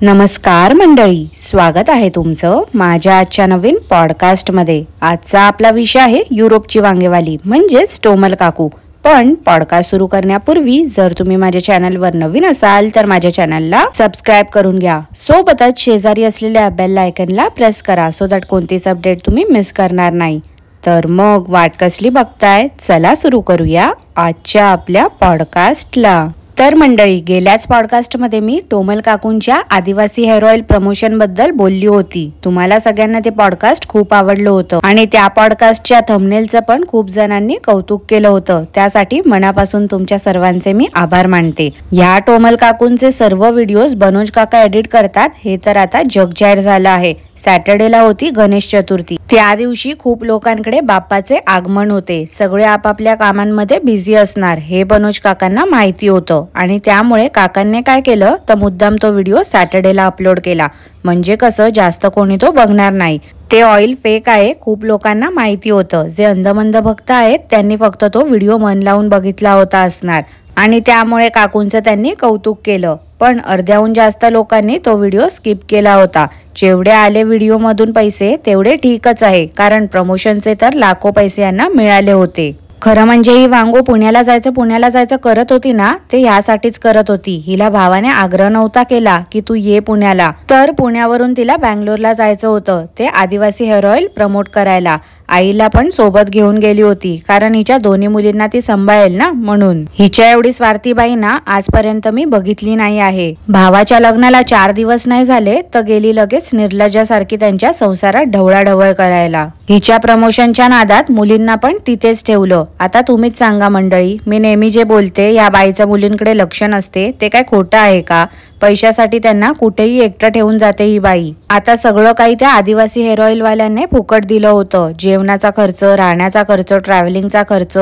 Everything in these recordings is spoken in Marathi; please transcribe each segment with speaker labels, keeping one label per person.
Speaker 1: नमस्कार मंडळी, स्वागत आहे तुमचं माझ्या आजच्या नवीन पॉडकास्टमध्ये। आजचा आपला विषय आहे युरोपची वांगेवाली म्हणजेच टोमल काकू। पण पॉडकास्ट सुरू करण्यापूर्वी जर तुम्ही माझ्या चॅनलवर नवीन असाल तर माझ्या चॅनलला सबस्क्राइब करून घ्या। सोबतच शेजारी असलेल्या बेल आयकनला प्रेस करा सो दॅट कोणतीच अपडेट तुम्ही मिस करणार नाही। तर मग वाट कसली बघताय, चला सुरू करूया आजच्या आपल्या पॉडकास्टला। तर मंडळी, गेल्याच पॉडकास्टमध्ये मी टोमल काकूंच्या आदिवासी हेअर ऑइल प्रमोशन बद्दल बोलली होती। तुम्हाला सगळ्यांना ते पॉडकास्ट खूप आवडलं होतं आणि त्या पॉडकास्टच्या थंबनेलचं पण खूप जणांनी कौतुक केलं होतं। त्यासाठी मनापासून तुमच्या सर्वांचे मी आभार मानते। या टोमल काकूंचे सर्व व्हिडिओज बनोज काका एडिट करतात हे तर आता जगजाहीर झालं आहे। सॅटर्डेला होती गणेश चतुर्थी। त्या दिवशी खूप लोकांकडे बाप्पाचे आगमन होते। सगळे आपापल्या कामांमध्ये बिझी असणार हे बनोज काकांना माहिती होतं आणि त्यामुळे काकांनी काय केलं तर मुद्दाम तो व्हिडिओ सॅटर्डेला अपलोड केला। म्हणजे कसं जास्त कोणी तो बघणार नाही। ते ऑइल फेक आहे खूप लोकांना माहिती होतं। जे अंधमंद भक्त आहेत त्यांनी फक्त तो व्हिडिओ मन लावून बघितला होता असणार आणि त्यामुळे काकूंचं त्यांनी कौतुक केलं। पण अर्ध्याहून जास्त लोकांनी तो व्हिडिओ स्किप केला होता। जेवढे आले व्हिडिओ मधून पैसे तेवढे ठीकच आहे, कारण प्रमोशनचे तर लाखो पैसे यांना मिळाले होते। खरं म्हणजे ही वांगो पुण्याला जायचं करत होती ना, ते ह्यासाठीच करत होती। हिला भावाने आग्रह नव्हता केला की तू ये पुण्याला, तर पुण्यावरून तिला बँगलोरला जायचं होतं ते आदिवासी हेअर ऑइल प्रमोट करायला। आईला पण सोबत घेऊन गेली होती, कारण हिच्या दोन्ही मुलींना ती सांभाळेल ना म्हणून। हिच्या एवढी स्वार्थी बाई ना आजपर्यंत मी बघितली नाही आहे। भावाच्या लग्नाला 4 दिवस नाही झाले तर गेली लगेच निर्लज्जासारखी त्यांच्या संसारात ढवळाढवळ करायला। हिच्या प्रमोशनच्या नादात मुलींना पण तिथेच ठेवलं। आता तुम्हीच सांगा मंडळी, मी नेहमी जे बोलते या बाईचं मुलींकडे लक्ष नसते ते काय खोटं आहे का? पैशासाठी त्यांना कुठेही एकटं ठेवून जाते ही बाई। आता सगळं काही त्या आदिवासी हेअर ऑइल वाल्यांनी फुकट दिलं होतं। जेवणाचा खर्च, राहण्याचा खर्च, ट्रॅव्हलिंगचा खर्च।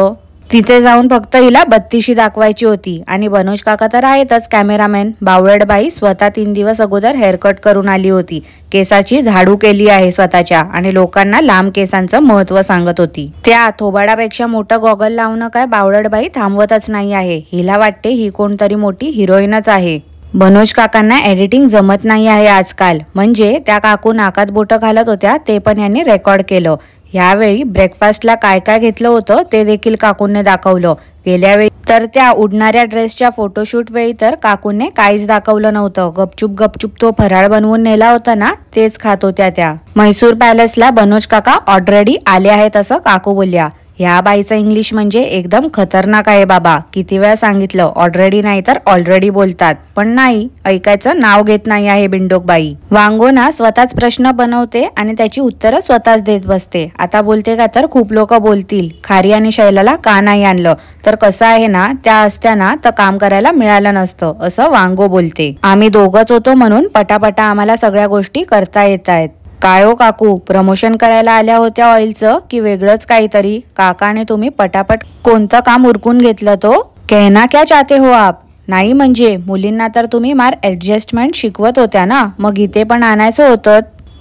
Speaker 1: तिथे जाऊन फक्त हिला बत्तीशी दाखवायची होती आणि बनोज काका तर आहेतच कॅमेरामॅन। बावळट बाई स्वतः 3 दिवस अगोदर हेअरकट करून आली होती। केसाची झाडू केली आहे स्वतःच्या आणि लोकांना लांब केसांचं महत्व सांगत होती। त्या थोबाडापेक्षा मोठं गॉगल लावणं काय बावळट बाई थांबवतच नाही आहे। हिला वाटते ही कोणतरी मोठी हिरोईनच आहे। बनोज काकांना एडिटिंग जमत नाही आहे आजकाल। म्हणजे त्या काकू नाकात बोटं घालत होत्या ते पण यांनी रेकॉर्ड केलं। यावेळी ब्रेकफास्टला काय काय घेतलं होतं ते देखील काकूंनी दाखवलं। गेल्या वेळी तर त्या उडणाऱ्या ड्रेसच्या फोटोशूट वेळी तर काकूंनी काहीच दाखवलं नव्हतं। गपचूप तो फराळ बनवून नेला होता ना, तेच खात होत्या त्या। म्हैसूर पॅलेसला बनोज काका ऑलरेडी आले आहेत असं काकू बोलल्या। ह्या बाईचं इंग्लिश म्हणजे एकदम खतरनाक आहे बाबा। किती वेळा सांगितलं ऑलरेडी नाही तर ऑलरेडी बोलतात, पण नाही ऐकायचं नाव घेत नाही आहे बिंडोक बाई। वांगोना स्वतःच प्रश्न बनवते आणि त्याची उत्तरं स्वतःच देत बसते। आता बोलते का तर खूप लोक बोलतील खारी आणि शैलाला का नाही आणलं, तर कसं आहे ना, त्या असत्या ना तर काम करायला मिळालं नसतं असं वांगो बोलते। आम्ही दोघच होतो म्हणून पटापटा आम्हाला सगळ्या गोष्टी करता येत आहेत। काय हो काकू, प्रमोशन करायला आल्या होत्या ऑइलचं की वेगळंच काहीतरी? काकाने तुम्ही पटापट कोणतं काम उरकून घेतलं तो? कहना क्या चाहते हो आप? नाही म्हणजे मुलींना तर तुम्ही मार ऍडजस्टमेंट शिकवत होत्या ना, मग इथे पण आणायचं होतं।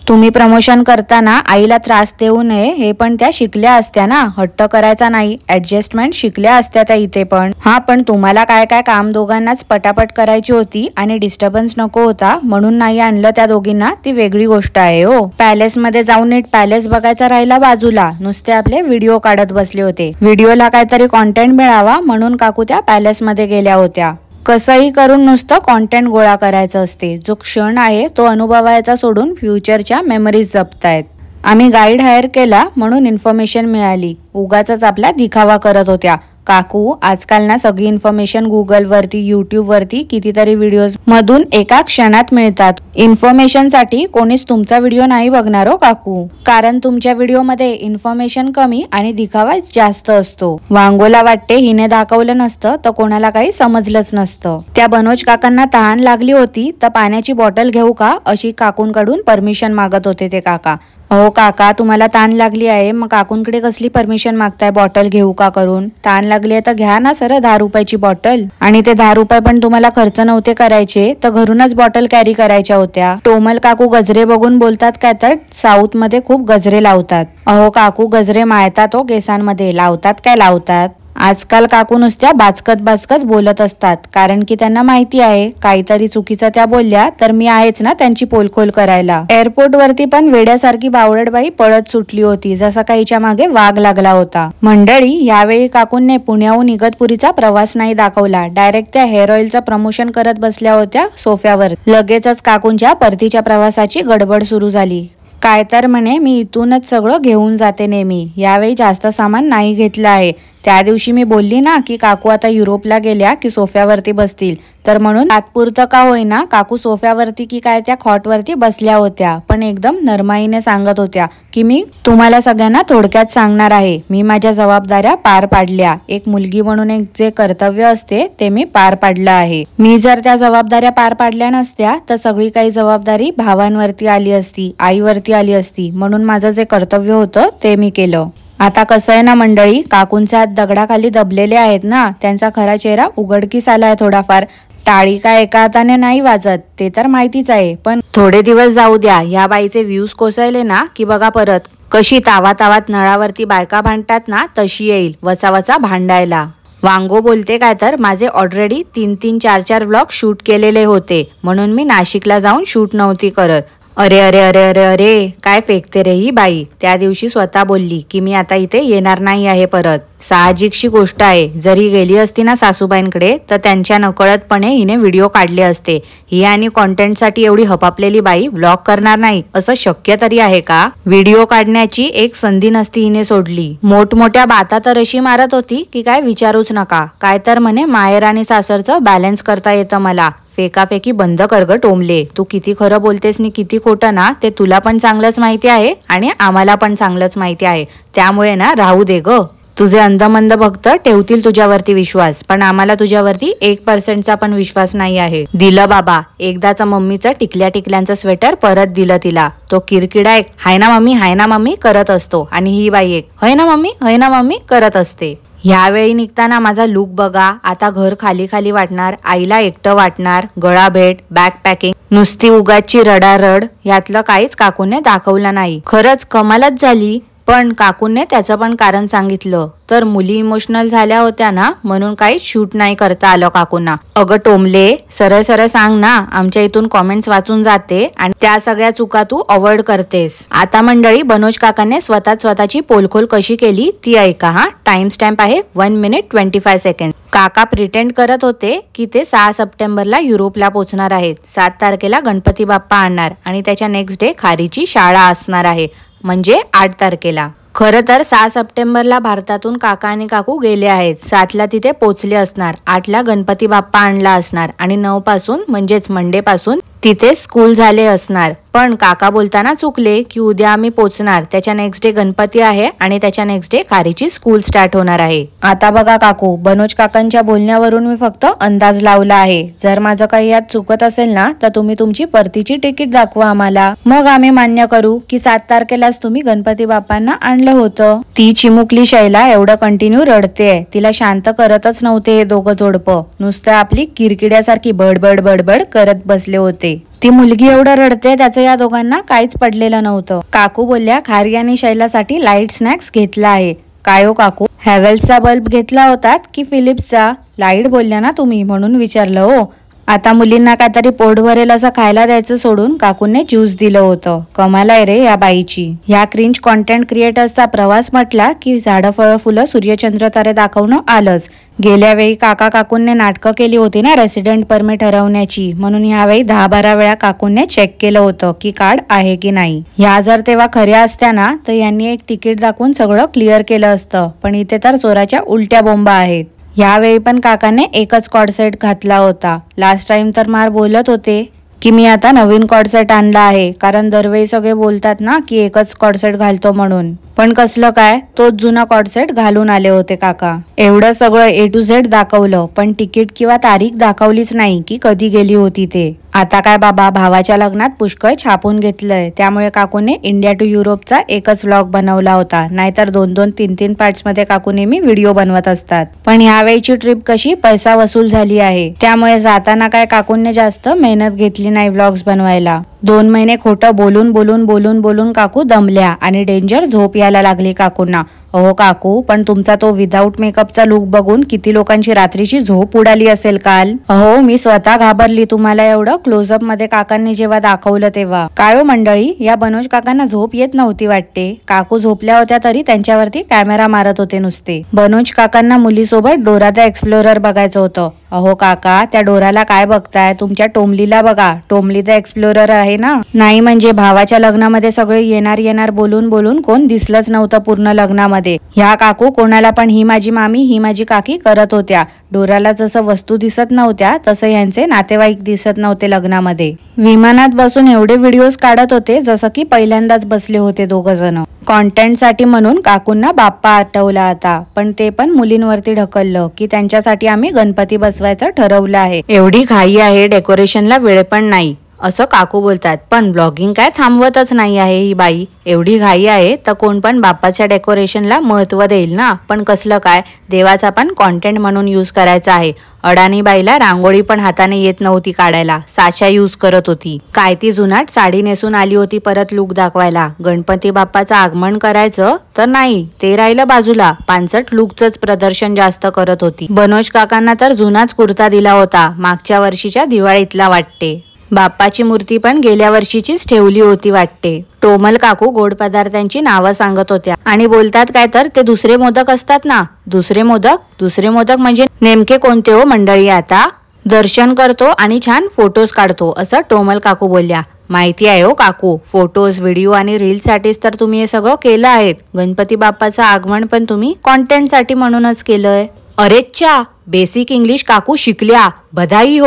Speaker 1: तुम्ही प्रमोशन करताना आईला त्रास देऊ नये हे पण त्या शिकल्या असत्या ना। हट्ट करायचा नाही, ऍडजस्टमेंट शिकल्या असत्या त्या इथे पण। हा, पण तुम्हाला काय काय काम दोघांनाच पटापट करायची होती आणि डिस्टर्बन्स नको होता म्हणून नाही आणलं त्या दोघींना, ती वेगळी गोष्ट आहे हो। पॅलेस मध्ये जाऊन नीट पॅलेस बघायचा राहिला बाजूला, नुसते आपले व्हिडिओ काढत बसले होते। व्हिडिओला काहीतरी कॉन्टेंट मिळावा म्हणून काकू त्या पॅलेस मध्ये गेल्या होत्या। कसंही करून नुसतं कॉन्टेंट गोळा करायचं असते। जो क्षण आहे तो अनुभवायचा सोडून फ्युचरच्या मेमरीज जपतायत। आम्ही गाईड हायर केला म्हणून इन्फॉर्मेशन मिळाली, उगाच आपला दिखावा करत होत्या। काकू, आजकाल ना सगळी इन्फॉर्मेशन गुगल वरती, युट्यूब वरती कितीतरी व्हिडिओज मधून एका क्षणात मिळतात। इन्फॉर्मेशन साठी कोणीच तुमचा व्हिडिओ नाही बघणार हो काकू, कारण तुमच्या व्हिडिओ मध्ये इन्फॉर्मेशन कमी आणि दिखावा जास्त असतो। वांगोला वाटते हिने दाखवलं नसतं तर कोणाला काही समजलंच नसतं। त्या बनोज काकांना तहान लागली होती तर पाण्याची बॉटल घेऊ का अशी काकूंकडून परमिशन मागत होते ते काका। अहो काका, तुम्हाला ताण लागली आहे मग काकूंकडे कसली परमिशन मागताय बॉटल घेऊ का करून? ताण लागली आहे तर घ्या ना सर 10 रुपयाची बॉटल। आणि ते 10 रुपये पण तुम्हाला खर्च नव्हते करायचे तर घरूनच बॉटल कॅरी करायच्या होत्या। टोमल काकू गजरे बघून बोलतात काय तर साऊथ मध्ये खूप गजरे लावतात। अहो काकू, गजरे माळतात हो केसांमध्ये, लावतात काय लावतात? आजकाल काकू नुसत्या बाचकत बोलत असतात, कारण की त्यांना माहिती आहे काहीतरी चुकीचं त्या बोलल्या तर मी आहेच ना त्यांची पोलखोल करायला. एअरपोर्ट वरती पण वेड्यासारखी बावळटबाई पळत सुटली होती, जसा काहीच्या मागे वाघ लागला होता. मंडळी, यावेळी काकूंनी पुण्याहून इगतपुरीचा प्रवास नाही दाखवला, डायरेक्ट त्या हेअर ऑइलचं प्रमोशन करत बसल्या होत्या सोफ्यावर. लगेचच काकूंच्या परतीच्या प्रवासाची गडबड सुरू झाली. काय तर म्हणे मी इथूनच सगळं घेऊन जाते नेहमी, यावेळी जास्त सामान नाही घेतलं आहे. त्या दिवशी मी बोलली ना की काकू आता युरोपला गेल्या की सोफ्यावरती बसतील, तर म्हणून तात्पुरतं का होईना काकू सोफ्यावरती की काय त्या खॉटवरती बसल्या होत्या, पण एकदम नरमाईने सांगत होत्या की मी तुम्हाला सगळ्यांना थोडक्यात सांगणार आहे, मी माझ्या जबाबदाऱ्या पार पाडल्या. एक मुलगी म्हणून एक जे कर्तव्य असते ते मी पार पाडलं आहे. मी जर त्या जबाबदाऱ्या पार पाडल्या नसत्या तर सगळी काही जबाबदारी भावांवरती आली असती, आईवरती आली असती, म्हणून माझं जे कर्तव्य होतं ते मी केलं. आता कसं आहे ना मंडळी, काकूंचे हात दगडाखाली दबलेले आहेत ना, त्यांचा खरा चेहरा उघडकीस आलाय थोडाफार. टाळी काय एका हाताने नाही वाजत ते तर माहितीच आहे, पण थोडे दिवस जाऊ द्या. या बाईचे व्ह्यूज कोसळले ना की बघा परत कशी तावात नळावरती बायका भांडतात ना तशी येईल वचा भांडायला. वांगो बोलते काय तर माझे ऑलरेडी 3-4 व्लॉग शूट केलेले होते, म्हणून मी नाशिकला जाऊन शूट नव्हती करत. अरे अरे अरे अरे अरे काय फेकते रे ही बाई. त्या दिवशी स्वतः बोलली की मी आता इथे येणार नाही आहे परत. साहजिकशी गोष्ट आहे, जरी गेली असती ना सासूबाईंकडे तर त्यांच्या नकळतपणे हिने व्हिडिओ काढले असते. ही आणि कॉन्टेंटसाठी एवढी हपापलेली बाई व्लॉग करणार नाही असं शक्य तरी आहे का? व्हिडिओ काढण्याची एक संधी नसती हिने सोडली. मोठमोठ्या बाता तर अशी मारत होती की काय विचारूच नका. काय तर म्हणे माहेर आणि सासरचं बॅलन्स करता येतं मला. फेकाफेकी बंद कर ग टोमले. तू किती खरं बोलतेस नि किती खोटं ना ते तुला पण चांगलंच माहिती आहे आणि आम्हाला पण चांगलंच माहिती आहे. त्यामुळे ना राहू दे ग. तुझे अंधमंद भक्त ठेवतील तुझ्यावरती विश्वास, पण आम्हाला तुझ्यावरती 1% पण विश्वास नाही आहे. दिलं बाबा, एकदाचं मम्मीचं टिकल्यांचं स्वेटर परत दिलं तिला. तो किरकिडा एक हाय ना मम्मी करत असतो आणि ही बाई एक हय ना मम्मी करत असते. ह्यावेळी निघताना माझा लुक बघा. आता घर खाली वाटणार, आईला एकटं वाटणार, गळा भेट, बॅग पॅकिंग, नुसती उगाची रडारड, यातलं काहीच काकूने दाखवलं नाही. खरंच कमालच झाली. पण काकूने त्याचं पण कारण सांगितलं, तर मुली इमोशनल झाल्या होत्या ना म्हणून काही शूट नाही करता आलं काकूंना. अगं टोमले, सरळ सांग ना, आमच्या इथून कॉमेंट्स वाचून जाते आणि त्या सगळ्या चुका तू अवॉइड करतेस. आता मंडळी, बनोज काकाने स्वतःची पोलखोल कशी केली ती ऐका हा. टाइम स्टॅम्प आहे 1 minute 25 seconds. काका प्रिटेंड करत होते की ते 6 सप्टेंबरला युरोपला पोहोचणार आहेत. 7 तारखेला गणपती बाप्पा आणणार आणि त्याच्या नेक्स्ट डे खारीची शाळा असणार आहे, म्हणजे 8 तारखेला. खरं तर 6 सप्टेंबरला भारतातून काका आणि काकू गेले आहेत. 7ला तिथे पोचले असणार, 8ला गणपती बाप्पा आणला असणार आणि 9 पासून म्हणजेच मंडे पासून तिथे स्कूल झाले असणार. पण काका बोलताना चुकले की उद्या आम्ही पोचणार, त्याच्या नेक्स्ट डे गणपती आहे आणि त्याच्या नेक्स्ट डे खारीची स्कूल स्टार्ट होणार आहे. आता बघा काकू, बनोज काकांच्या बोलण्यावरून मी फक्त अंदाज लावला आहे. जर माझं काही यात चुकत असेल ना तर तुम्ही तुमची परतीची तिकीट दाखवा आम्हाला, मग आम्ही मान्य करू की 7 तारखेलाच तुम्ही गणपती बाप्पांना आणलं होतं. ती चिमुकली शैला एवढं कंटिन्यू रडतेय, तिला शांत करतच नव्हते हे दोघं जोडपं. नुसतं आपली किरकिड्यासारखी बडबड करत बसले होते. ती मुलगी एवढं रडते त्याचं या दोघांना काहीच पडलेलं नव्हतं. काकू बोलल्या खारी आणि शैलासाठी लाईट स्नॅक्स घेतला आहे. काय हो काकू, हॅवेल्सचा बल्ब घेतला होतात की फिलिप्सचा? लाईट बोलल्या ना तुम्ही म्हणून विचारलं हो. आता मुलींना काहीतरी पोट भरेल असं खायला द्यायचं सोडून काकूंनी ज्यूस दिलं होतं. कमाल आहे रे या बाईची. ह्या क्रिंज कॉन्टेंट क्रिएटर्सचा प्रवास म्हटला की झाडं फळं फुलं सूर्यचंद्र तारे दाखवणं आलंच. गेल्या वेळी काकूंनी नाटकं केली होती ना रेसिडेंट परमिट हरवण्याची, म्हणून यावेळी 10-12 वेळा काकूंनी चेक केलं होतं की कार्ड आहे की नाही. ह्या जर तेव्हा खऱ्या असत्या ना तर यांनी एक तिकीट दाखवून सगळं क्लिअर केलं असतं, पण इथे तर चोराच्या उलट्या बोंबा आहेत. यावेळी पण काकाने एकच कॉर्डसेट घातला होता. लास्ट टाइम तर मार बोलत होते की मी आता नवीन कॉर्डसेट आणला आहे, कारण दरवेळी सगळे बोलतात ना की एकच कॉर्डसेट घालतो म्हणून. पण कसलं काय, तोच जुना कॉर्डसेट घालून आले होते काका. एवढं सगळं A to Z दाखवलं, पण तिकीट किंवा तारीख दाखवलीच नाही की कधी गेली होती ते. आता काय बाबा, भावाच्या लग्नात पुष्कळ छापून घेतलंय, त्यामुळे काकूने इंडिया टू युरोपचा एकच व्लॉग बनवला होता, नाहीतर 2-2, 3-3 पार्ट्स मध्ये काकू नेहमी व्हिडिओ बनवत असतात. पण यावेळीची ट्रिप कशी पैसा वसूल झाली आहे, त्यामुळे जाताना काय काकूंनी जास्त मेहनत घेतली नाही व्लॉग्स बनवायला. 2 महिने खोटं बोलून बोलून बोलून बोलून काकू दमल्या आणि डेंजर झोप यायला लागली काकूंना. अहो काकू, पण तुमचा तो विदाऊट मेकअपचा लुक बघून किती लोकांची रात्रीची झोप उडाली असेल काल. अहो मी स्वतः घाबरली तुम्हाला एवढं क्लोजअप मध्ये काकांनी जेव्हा दाखवलं तेव्हा. काय हो मंडळी, या बनोज काकांना झोप येत नव्हती वाटते. काकू झोपल्या होत्या तरी त्यांच्यावरती कॅमेरा मारत होते नुसते. बनोज काकांना मुलीसोबत डोरा द एक्सप्लोरर बघायचं होतं. अहो काका, त्या डोराला काय बघताय, तुमच्या टोमलीला बघा. टोमली द एक्सप्लोरर आहे ना. नाही म्हणजे भावाच्या लग्नामध्ये सगळे येणार येणार बोलून बोलून कोण दिसलंच नव्हतं पूर्ण लग्नामध्ये. ह्या काकू कोणाला पण ही माझी मामी ही माझी काकी करत होत्या. डोराला जसं वस्तू दिसत नव्हत्या तसं यांचे नातेवाईक दिसत नव्हते लग्नामध्ये. विमानात बसून एवढे व्हिडिओज काढत होते जसं की पहिल्यांदाच बसले होते दोघ जण. कॉन्टेंट साठी म्हणून काकूंना बाप्पा आठवला आता, पण ते पण मुलींवरती ढकललं की त्यांच्यासाठी आम्ही गणपती बसवायचं ठरवलं आहे. एवढी घाई आहे, डेकोरेशनला वेळ पण नाही असं काकू बोलतात. पण ब्लॉगिंग काय थांबवतच नाही आहे ही बाई. एवढी घाई आहे तर कोण पण बाप्पाच्या डेकोरेशनला महत्व देईल ना. पण कसलं काय, देवाचा पण कॉन्टेंट म्हणून यूज करायचा आहे. अडाणी बाईला रांगोळी पण हाताने येत नव्हती काढायला, साचा यूज करत होती. काय ती जुनाट साडी नेसून आली होती परत लुक दाखवायला. गणपती बाप्पाचं आगमन करायचं तर नाही, ते राहिलं बाजूला, पानसट लुकचंच प्रदर्शन जास्त करत होती. बनोज काकांना तर जुनाच कुर्ता दिला होता, मागच्या वर्षीच्या दिवाळीतला वाटते. बाप्पाची मूर्ती पण गेल्या वर्षीचीच ठेवली होती वाटते. टोमल काकू गोड पदार्थांची नावं सांगत होत्या आणि बोलतात काय तर ते दुसरे मोदक असतात ना. दुसरे मोदक म्हणजे नेमके कोणते हो मंडळी? आता दर्शन करतो आणि छान फोटोज काढतो असं टोमल काकू बोलल्या. माहिती आहे हो काकू, फोटोज व्हिडिओ आणि रील्स साठीच तर तुम्ही हे सगळं केलं आहे. गणपती बाप्पाचं आगमन पण तुम्ही कॉन्टेंट साठी म्हणूनच केलंय. अरेच्चा, बेसिक इंग्लिश काकू शिकल्या. बधाई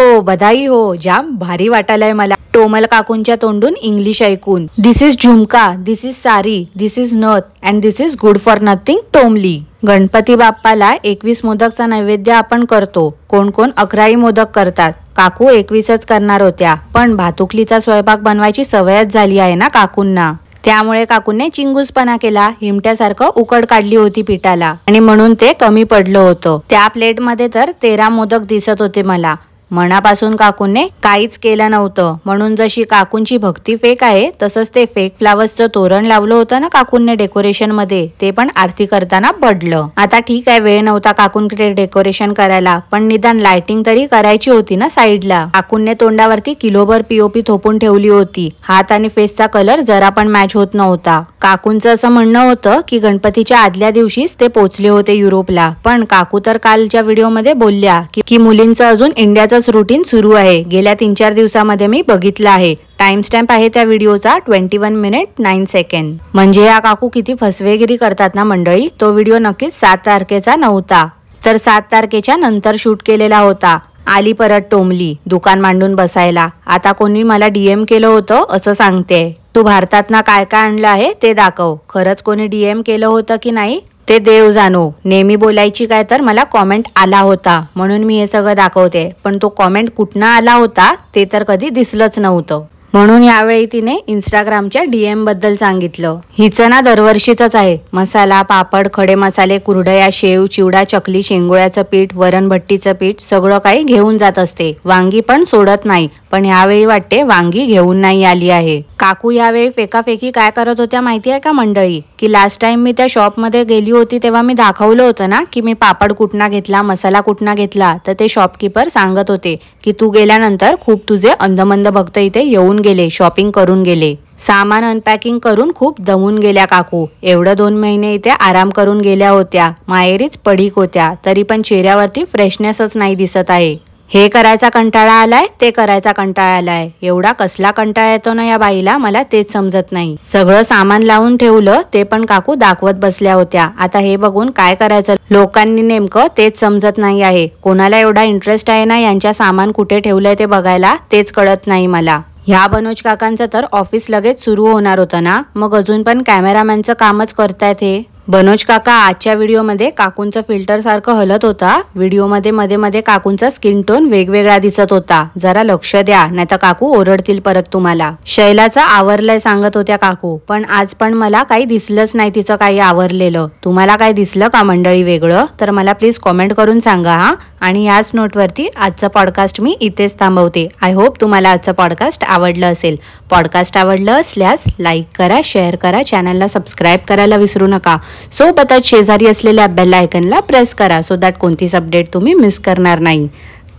Speaker 1: हो, जाम भारी वाटायलंय मला टोमल काकूंच्या तोंडून इंग्लिश ऐकून. दिस इज झुमका, this is sari, this is nath and this is good for nothing टोमली. गणपती बाप्पाला 21 मोदकचा नैवेद्य आपण करतो. कोण कोण 11 मोदक करतात. काकू 21च करणार होत्या, पण भातुकलीचा स्वयंपाक बनवायची सवयच झाली आहे ना काकूंना. त्यामुळे काकूंनी चिंगूसपणा केला, हिमट्यासारखं उकड काढली होती पिठाला आणि म्हणून ते कमी पडलं होतं. त्या प्लेटमध्ये तर 13 मोदक दिसत होते मला. मनापासून काकूंनी काहीच केलं नव्हतं, म्हणून जशी काकूंची भक्ती फेक आहे तसंच ते फेक फ्लावर्सचं तोरण लावलं होतं ना काकूंनी डेकोरेशन मध्ये, ते पण आरती करताना पडलं. आता ठीक आहे, वेळ नव्हता काकूंकडे डेकोरेशन करायला, पण निदान लाइटिंग तरी करायची होती ना साईडला. काकूंनी तोंडावरती किलोभर पीओपी थोपून ठेवली होती. हात आणि फेसचा कलर जरा पण मॅच होत नव्हता. काकूंचं असं म्हणणं होतं की गणपतीच्या आदल्या दिवशीच ते पोचले होते युरोपला, पण काकू तर कालच्या व्हिडिओमध्ये बोलल्या की मुलींचं अजून इंडियाचं रुटीन सुरू आहे. गेल्या 3-4 दिवसामध्ये मी बघितलं आहे. टाइम स्टॅम्प आहे त्या व्हिडिओचा 21 मिनिट 9 सेकंड. म्हणजे या काकू किती फसवेगिरी करतात ना मंडळी. तो व्हिडिओ नक्कीच 7 तारखेचा नव्हता, तर 7 तारखेच्या नंतर शूट केलेला होता. आली परत टोमली दुकान मांडून बसायला. आता कोणी मला डीएम केलं होतं असं सांगते. तू भारतात ना काय काय आणलं आहे ते दाखव. खरंच कोणी डीएम केलं होतं की नाही ते देव जाणो. नेहमी बोलायची काय तर मला कॉमेंट आला होता म्हणून मी हे सगळं दाखवते, पण तो कॉमेंट कुठनं आला होता ते तर कधी दिसलंच नव्हतं. म्हणून यावेळी तिने इंस्टाग्रामच्या डीएम बद्दल सांगितलं. हिचं ना दरवर्षीच आहे. मसाला, पापड, खडे मसाले, कुरडया, शेव, चिवडा, चकली, शेंगोळ्याचं पीठ, वरणभट्टीचं पीठ सगळं काही घेऊन जात असते. वांगी पण सोडत नाही, पण यावेळी वाटते वांगी घेऊन नाही आली आहे. काकू यावेळी फेकाफेकी काय करत होत्या माहिती आहे का मंडळी? की लास्ट टाइम मी त्या शॉप मध्ये गेली होती तेव्हा मी दाखवलं होतं ना की मी पापड कुठना घेतला, मसाला कुठना घेतला, तर ते शॉपकीपर सांगत होते की तू गेल्यानंतर खूप तुझे अंधमंद भक्त इथे येऊन गेले, शॉपिंग करून गेले. सामान अनपॅकिंग करून खूप दमून गेल्या काकू. एवढं 2 महिने इथे आराम करून गेल्या होत्या. माहेरीच पडीक होत्या, तरी पण चेहऱ्यावरती फ्रेशनेसच नाही दिसत आहे. हे करायचा कंटाळा आलाय, ते करायचा कंटाळा आलाय. एवढा कसला कंटाळा येतो ना या बाईला, मला तेच समजत नाही. सगळं सामान लावून ठेवलं ते पण काकू दाखवत बसल्या होत्या. आता हे बघून काय करायचं लोकांनी नेमकं तेच समजत नाही आहे. कोणाला एवढा इंटरेस्ट आहे ना यांच्या सामान कुठे ठेवलंय ते बघायला, तेच कळत नाही मला. ह्या बनोज काकांचं तर ऑफिस लगेच सुरू होणार होतं ना, मग अजून पण कॅमेरामॅनचं कामच करतायत हे. बनोज काका आजच्या व्हिडिओमध्ये काकूंचं फिल्टर सारखं हलत होता। व्हिडिओमध्ये मध्ये मध्ये काकूंचा स्किन टोन वेगवेगळा दिसत होता। जरा लक्ष द्या नाहीतर काकू ओरडतील परत तुम्हाला। शैलाचा आवरलंय सांगत होत्या काकू, पण आज पण मला काही दिसलंच नाही तिचं काही आवरलेलं। तुम्हाला काय दिसलं का मंडळी वेगळं? तर मला प्लीज कमेंट करून सांगा हा। आणि याच नोटवरती आजचं पॉडकास्ट मी इथेच थांबवते। आय होप तुम्हाला आजचं पॉडकास्ट आवडलं असेल। पॉडकास्ट आवडलं असल्यास लाईक करा, शेअर करा, चॅनलला सबस्क्राईब करायला विसरू नका। सोबतच शेजारी असलेल्या बेल आयकनला प्रेस करा सो दॅट कोणतीच अपडेट तुम्ही मिस करणार नाही।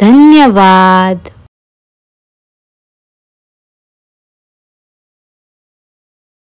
Speaker 1: धन्यवाद।